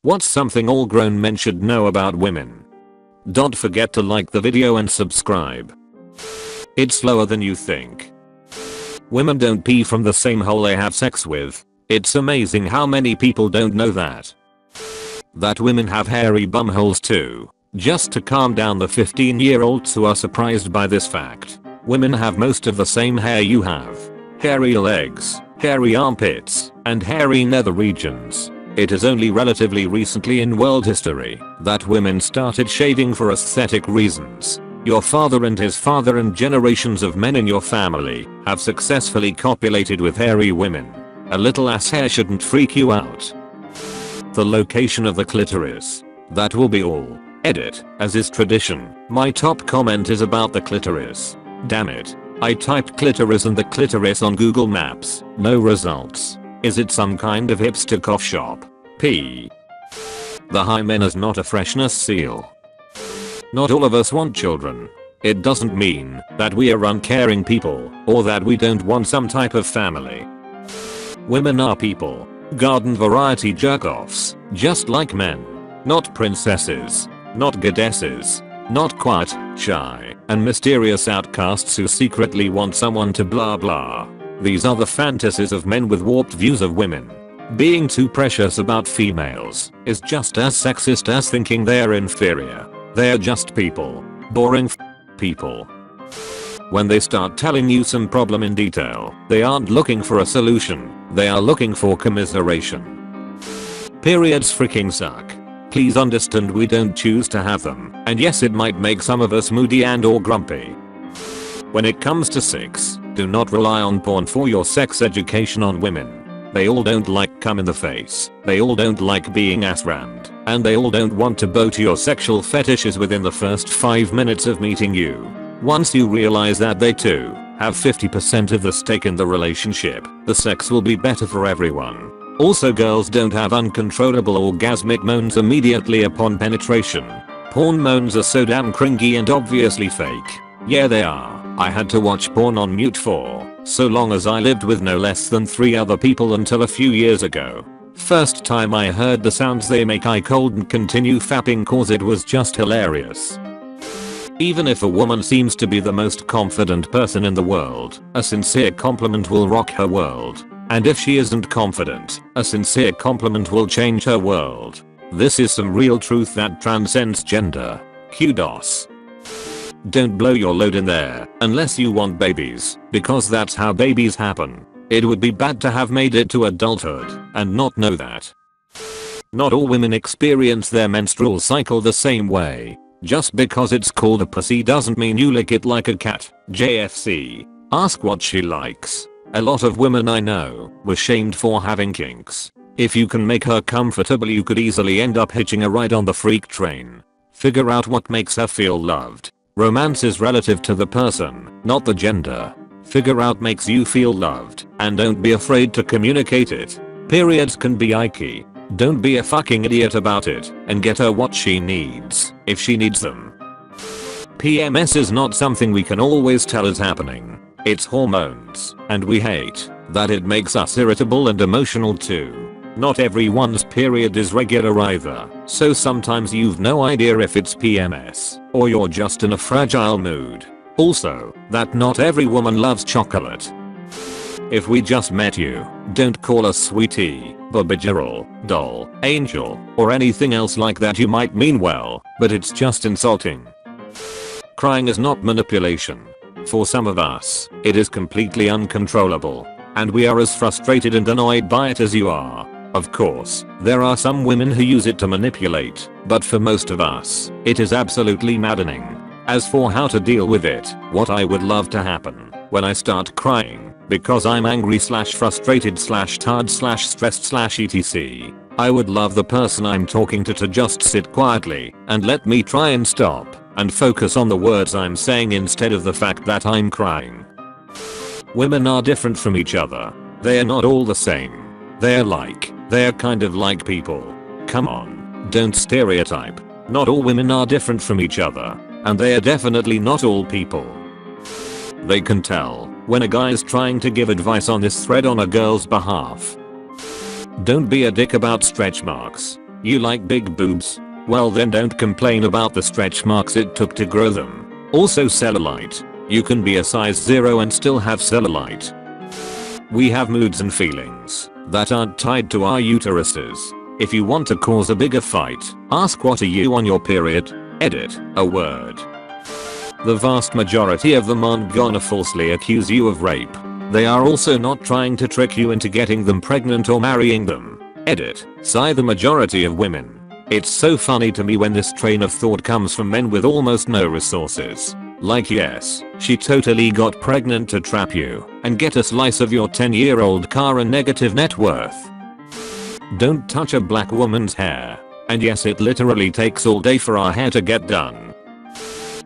What's something all grown men should know about women? Don't forget to like the video and subscribe. It's slower than you think. Women don't pee from the same hole they have sex with. It's amazing how many people don't know that. That women have hairy bumholes too. Just to calm down the 15-year-olds who are surprised by this fact. Women have most of the same hair you have. Hairy legs, hairy armpits, and hairy nether regions. It is only relatively recently in world history that women started shaving for aesthetic reasons. Your father and his father and generations of men in your family have successfully copulated with hairy women. A little ass hair shouldn't freak you out. The location of the clitoris. That will be all. Edit, as is tradition, my top comment is about the clitoris. Damn it. I typed clitoris and the clitoris on Google Maps. No results. Is it some kind of hipster cough shop? P. The hymen is not a freshness seal. Not all of us want children. It doesn't mean that we are uncaring people or that we don't want some type of family. Women are people. Garden variety jerk-offs, just like men. Not princesses. Not goddesses. Not quiet, shy, and mysterious outcasts who secretly want someone to blah blah. These are the fantasies of men with warped views of women. Being too precious about females is just as sexist as thinking they're inferior. They're just people. Boring people. When they start telling you some problem in detail, they aren't looking for a solution, they are looking for commiseration. Periods freaking suck. Please understand we don't choose to have them, and yes, it might make some of us moody and or grumpy. When it comes to sex, do not rely on porn for your sex education on women. They all don't like cum in the face, they all don't like being ass-rammed, and they all don't want to bow to your sexual fetishes within the first 5 minutes of meeting you. Once you realize that they too have 50% of the stake in the relationship, the sex will be better for everyone. Also, girls don't have uncontrollable orgasmic moans immediately upon penetration. Porn moans are so damn cringy and obviously fake. Yeah, they are. I had to watch porn on mute for so long as I lived with no less than 3 other people until a few years ago. First time I heard the sounds they make, I couldn't continue fapping cause it was just hilarious. Even if a woman seems to be the most confident person in the world, a sincere compliment will rock her world. And if she isn't confident, a sincere compliment will change her world. This is some real truth that transcends gender. Kudos. Don't blow your load in there unless you want babies, because that's how babies happen. It would be bad to have made it to adulthood and not know that. Not all women experience their menstrual cycle the same way. Just because it's called a pussy doesn't mean you lick it like a cat. JFC. Ask what she likes. A lot of women I know were shamed for having kinks. If you can make her comfortable, you could easily end up hitching a ride on the freak train. Figure out what makes her feel loved. Romance is relative to the person, not the gender. Figure out makes you feel loved, and don't be afraid to communicate it. Periods can be icky. Don't be a fucking idiot about it, and get her what she needs, if she needs them. PMS is not something we can always tell is happening. It's hormones, and we hate that it makes us irritable and emotional too. Not everyone's period is regular either, so sometimes you've no idea if it's PMS, or you're just in a fragile mood. Also, that not every woman loves chocolate. If we just met you, don't call us sweetie, Bobby-girl, doll, angel, or anything else like that. You might mean well, but it's just insulting. Crying is not manipulation. For some of us, it is completely uncontrollable, and we are as frustrated and annoyed by it as you are. Of course, there are some women who use it to manipulate, but for most of us, it is absolutely maddening. As for how to deal with it, what I would love to happen when I start crying because I'm angry / frustrated / tired / stressed / etc. I would love the person I'm talking to just sit quietly and let me try and stop and focus on the words I'm saying instead of the fact that I'm crying. Women are different from each other. They are not all the same. They're kind of like people. Come on, don't stereotype. Not all women are different from each other, and they are definitely not all people. They can tell when a guy is trying to give advice on this thread on a girl's behalf. Don't be a dick about stretch marks. You like big boobs? Well then don't complain about the stretch marks it took to grow them. Also cellulite. You can be a size 0 and still have cellulite. We have moods and feelings that aren't tied to our uteruses. If you want to cause a bigger fight, ask what are you on your period? Edit, a word. The vast majority of them aren't gonna falsely accuse you of rape. They are also not trying to trick you into getting them pregnant or marrying them. Edit, sigh the majority of women. It's so funny to me when this train of thought comes from men with almost no resources. Like yes, she totally got pregnant to trap you and get a slice of your 10-year-old car and negative net worth. Don't touch a black woman's hair. And yes, it literally takes all day for our hair to get done.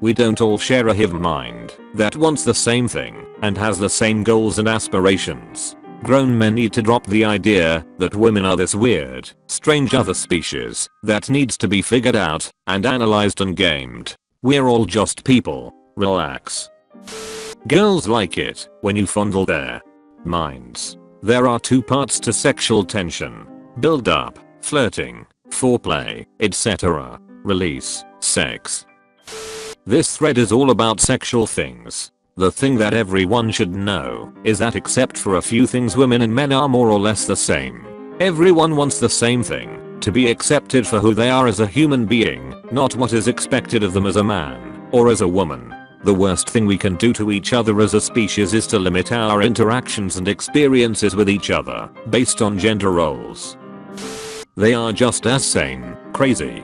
We don't all share a hive mind that wants the same thing and has the same goals and aspirations. Grown men need to drop the idea that women are this weird, strange other species that needs to be figured out and analyzed and gamed. We're all just people. Relax. Girls like it when you fondle their minds. There are 2 parts to sexual tension: build up, flirting, foreplay, etc. Release, sex. This thread is all about sexual things. The thing that everyone should know is that except for a few things, women and men are more or less the same. Everyone wants the same thing: to be accepted for who they are as a human being, not what is expected of them as a man or as a woman. The worst thing we can do to each other as a species is to limit our interactions and experiences with each other based on gender roles. They are just as sane, crazy,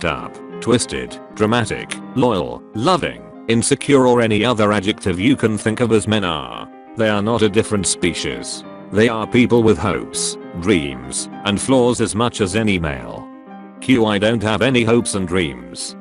up, twisted, dramatic, loyal, loving, insecure, or any other adjective you can think of as men are. They are not a different species. They are people with hopes, dreams, and flaws as much as any male. I don't have any hopes and dreams.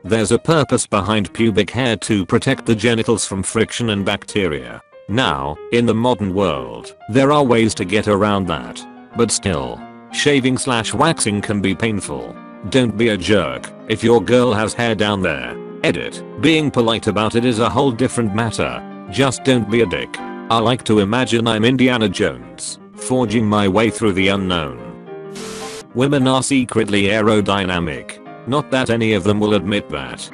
There's a purpose behind pubic hair: to protect the genitals from friction and bacteria. Now, in the modern world, there are ways to get around that. But still, shaving/waxing can be painful. Don't be a jerk if your girl has hair down there. Edit, being polite about it is a whole different matter. Just don't be a dick. I like to imagine I'm Indiana Jones, forging my way through the unknown. Women are secretly aerodynamic. Not that any of them will admit that.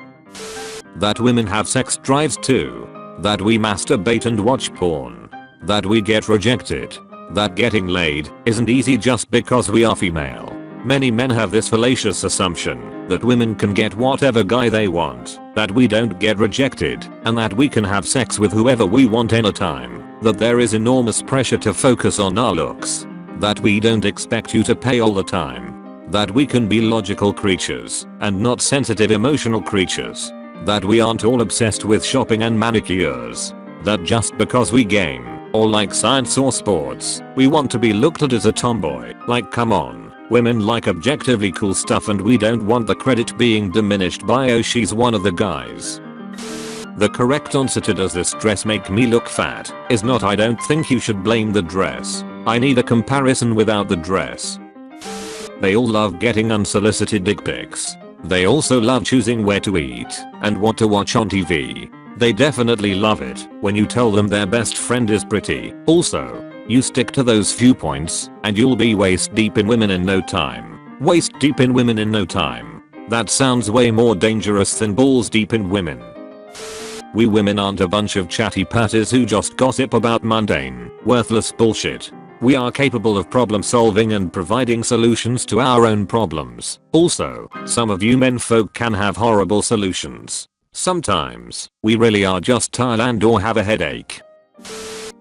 That women have sex drives too. That we masturbate and watch porn. That we get rejected. That getting laid isn't easy just because we are female. Many men have this fallacious assumption that women can get whatever guy they want, that we don't get rejected, and that we can have sex with whoever we want anytime, that there is enormous pressure to focus on our looks, that we don't expect you to pay all the time, that we can be logical creatures and not sensitive emotional creatures, that we aren't all obsessed with shopping and manicures, that just because we game or like science or sports, we want to be looked at as a tomboy. Like, come on. Women like objectively cool stuff and we don't want the credit being diminished by "oh, she's one of the guys." The correct answer to "does this dress make me look fat?" is not "I don't think you should blame the dress. I need a comparison without the dress." They all love getting unsolicited dick pics. They also love choosing where to eat and what to watch on TV. They definitely love it when you tell them their best friend is pretty. Also, you stick to those few points and you'll be waist deep in women in no time. Waist deep in women in no time. That sounds way more dangerous than balls deep in women. We women aren't a bunch of chatty patties who just gossip about mundane, worthless bullshit. We are capable of problem solving and providing solutions to our own problems. Also, some of you men folk can have horrible solutions. Sometimes, we really are just tired and or have a headache.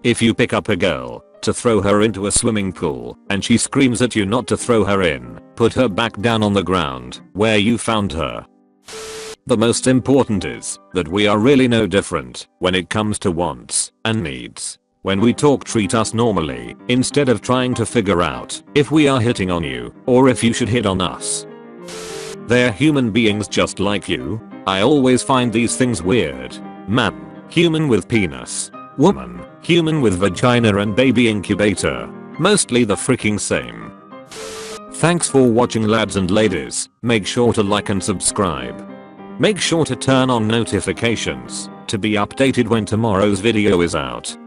If you pick up a girl to throw her into a swimming pool and she screams at you not to throw her in, put her back down on the ground where you found her. The most important is that we are really no different when it comes to wants and needs. When we talk, treat us normally instead of trying to figure out if we are hitting on you or if you should hit on us. They're human beings just like you. I always find these things weird. Man, human with penis. Woman, human with vagina and baby incubator. Mostly the freaking same. Thanks for watching, lads and ladies. Make sure to like and subscribe. Make sure to turn on notifications to be updated when tomorrow's video is out.